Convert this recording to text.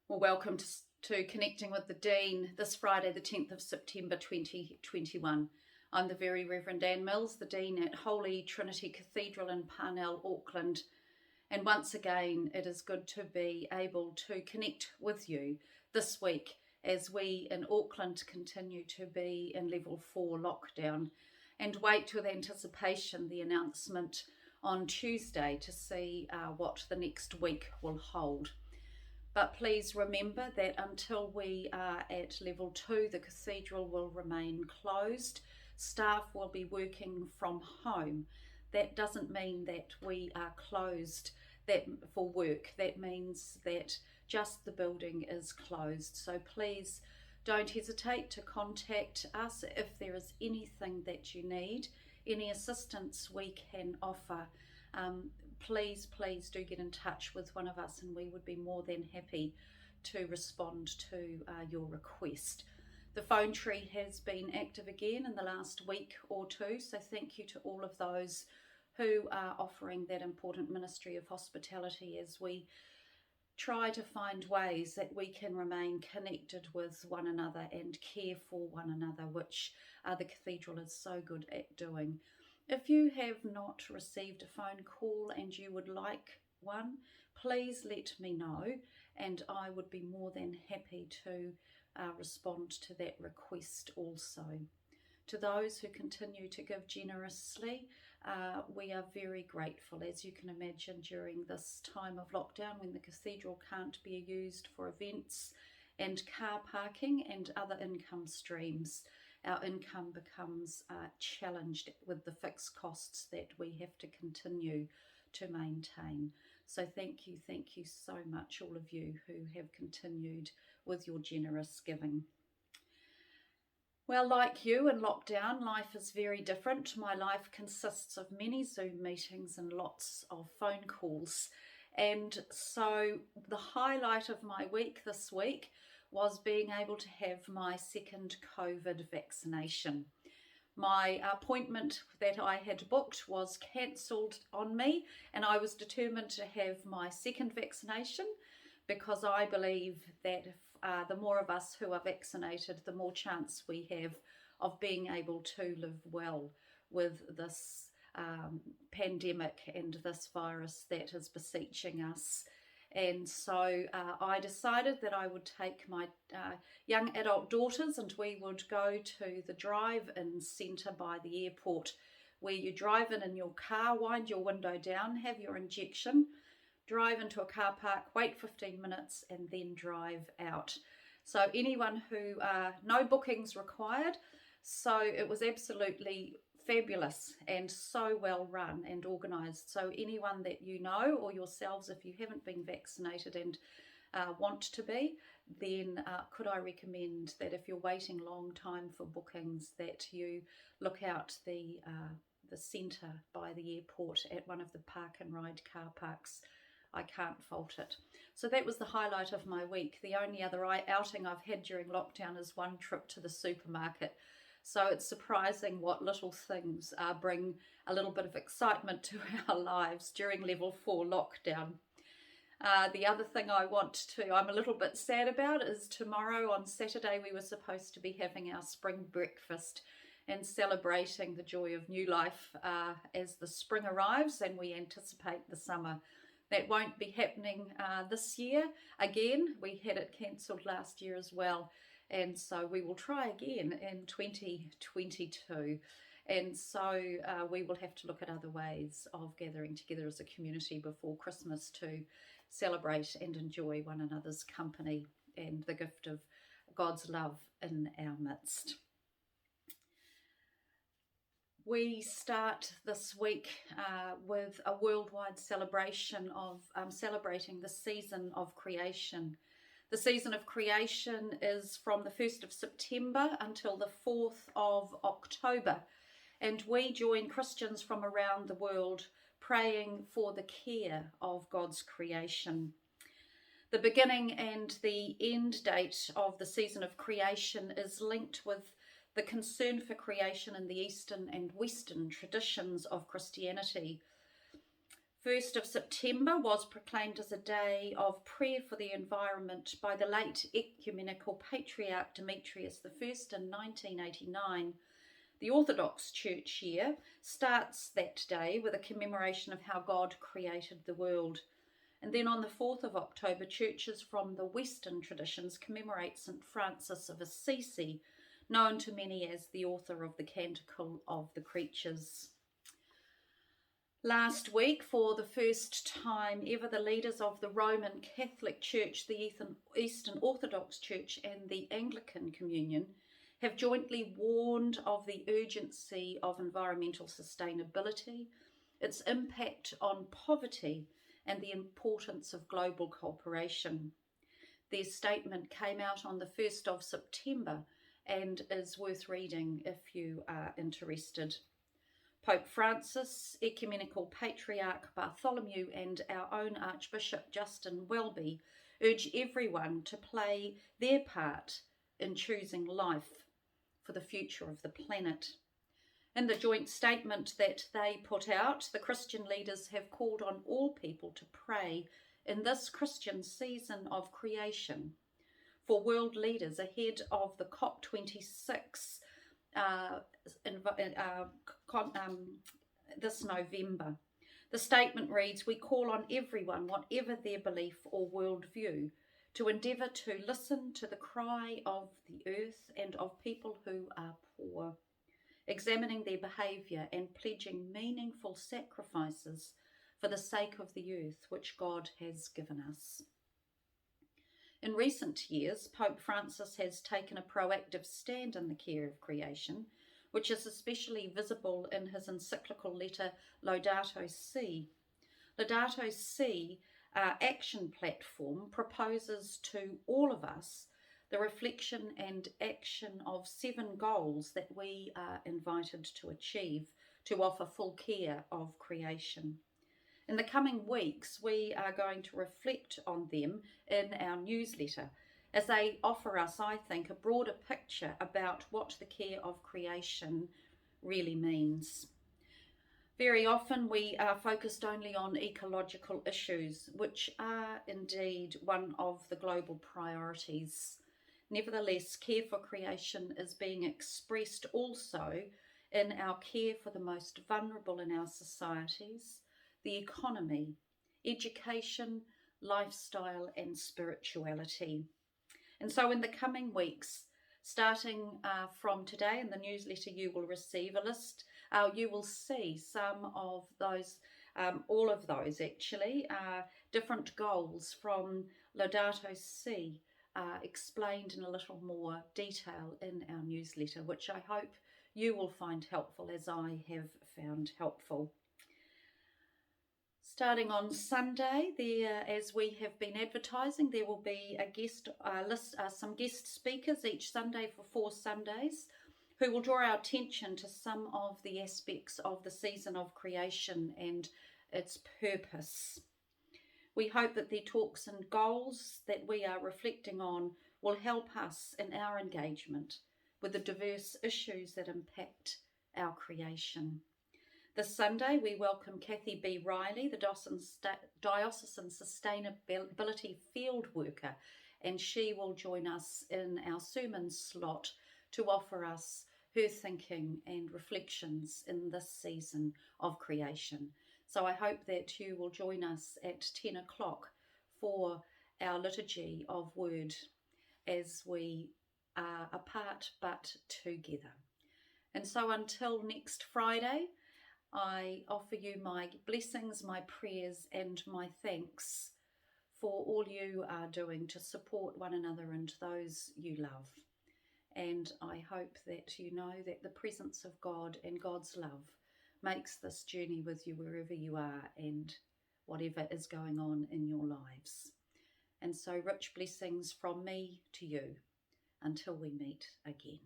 Well, welcome to Connecting with the Dean this Friday, the 10th of September 2021. I'm the Very Reverend Anne Mills, the Dean at Holy Trinity Cathedral in Parnell, Auckland. And once again, it is good to be able to connect with you this week as we in Auckland continue to be in level 4 lockdown and wait with anticipation the announcement on Tuesday to see what the next week will hold. But please remember that until we are at level 2, the cathedral will remain closed. Staff will be working from home. That doesn't mean that we are closed for work. That means that just the building is closed. So please don't hesitate to contact us if there is anything that you need, any assistance we can offer. Please do get in touch with one of us and we would be more than happy to respond to your request. The phone tree has been active again in the last week or two, so thank you to all of those who are offering that important ministry of hospitality as we try to find ways that we can remain connected with one another and care for one another, which the cathedral is so good at doing. If you have not received a phone call and you would like one, please let me know and I would be more than happy to respond to that request also. To those who continue to give generously, we are very grateful. As you can imagine, during this time of lockdown when the cathedral can't be used for events and car parking and other income streams, our income becomes challenged with the fixed costs that we have to continue to maintain. So thank you so much, all of you who have continued with your generous giving. Well, like you in lockdown, life is very different. My life consists of many Zoom meetings and lots of phone calls. And so the highlight of my week this week was being able to have my second COVID vaccination. My appointment that I had booked was cancelled on me and I was determined to have my second vaccination because I believe that if the more of us who are vaccinated, the more chance we have of being able to live well with this pandemic and this virus that is beseeching us. And so I decided that I would take my young adult daughters and we would go to the drive-in centre by the airport where you drive in your car, wind your window down, have your injection, drive into a car park, wait 15 minutes and then drive out. So anyone who, no bookings required, so it was absolutely fabulous and so well run and organised. So anyone that you know or yourselves, if you haven't been vaccinated and want to be, then could I recommend that if you're waiting a long time for bookings that you look out the centre by the airport at one of the park and ride car parks. I can't fault it. So that was the highlight of my week. The only other outing I've had during lockdown is one trip to the supermarket. So it's surprising what little things bring a little bit of excitement to our lives during level 4 lockdown. The other thing I'm a little bit sad about is tomorrow on Saturday we were supposed to be having our spring breakfast and celebrating the joy of new life as the spring arrives and we anticipate the summer. That won't be happening this year. Again, we had it cancelled last year as well. And so we will try again in 2022. And so we will have to look at other ways of gathering together as a community before Christmas to celebrate and enjoy one another's company and the gift of God's love in our midst. We start this week with a worldwide celebration of celebrating the season of creation. The season of creation is from the 1st of September until the 4th of October. And we join Christians from around the world praying for the care of God's creation. The beginning and the end date of the season of creation is linked with the concern for creation in the Eastern and Western traditions of Christianity. 1st of September was proclaimed as a day of prayer for the environment by the late ecumenical patriarch Demetrius I in 1989. The Orthodox Church year starts that day with a commemoration of how God created the world. And then on the 4th of October, churches from the Western traditions commemorate St. Francis of Assisi, known to many as the author of the Canticle of the Creatures. Last week, for the first time ever, the leaders of the Roman Catholic Church, the Eastern Orthodox Church, and the Anglican Communion have jointly warned of the urgency of environmental sustainability, its impact on poverty, and the importance of global cooperation. Their statement came out on the 1st of September and is worth reading if you are interested. Pope Francis, Ecumenical Patriarch Bartholomew, and our own Archbishop Justin Welby urge everyone to play their part in choosing life for the future of the planet. In the joint statement that they put out, the Christian leaders have called on all people to pray in this Christian season of creation for world leaders ahead of the COP26 this November. The statement reads, "We call on everyone, whatever their belief or worldview, to endeavour to listen to the cry of the earth and of people who are poor, examining their behaviour and pledging meaningful sacrifices for the sake of the earth which God has given us." In recent years, Pope Francis has taken a proactive stand in the care of creation, which is especially visible in his encyclical letter Laudato Si. Laudato Si, our action platform, proposes to all of us the reflection and action of 7 goals that we are invited to achieve to offer full care of creation. In the coming weeks, we are going to reflect on them in our newsletter, as they offer us, I think, a broader picture about what the care of creation really means. Very often we are focused only on ecological issues, which are indeed one of the global priorities. Nevertheless, care for creation is being expressed also in our care for the most vulnerable in our societies, the economy, education, lifestyle, and spirituality. And so in the coming weeks, starting from today in the newsletter, you will receive a list. You will see some of those, all of those actually, different goals from Laudato Si, explained in a little more detail in our newsletter, which I hope you will find helpful as I have found helpful. Starting on Sunday, as we have been advertising, there will be a guest list, some guest speakers each Sunday for 4 Sundays, who will draw our attention to some of the aspects of the season of creation and its purpose. We hope that the talks and goals that we are reflecting on will help us in our engagement with the diverse issues that impact our creation. This Sunday, we welcome Kathy B. Riley, the Diocesan Sustainability Field Worker, and she will join us in our sermon slot to offer us her thinking and reflections in this season of creation. So I hope that you will join us at 10 o'clock for our liturgy of word as we are apart but together. And so until next Friday, I offer you my blessings, my prayers, and my thanks for all you are doing to support one another and those you love. And I hope that you know that the presence of God and God's love makes this journey with you wherever you are and whatever is going on in your lives. And so rich blessings from me to you until we meet again.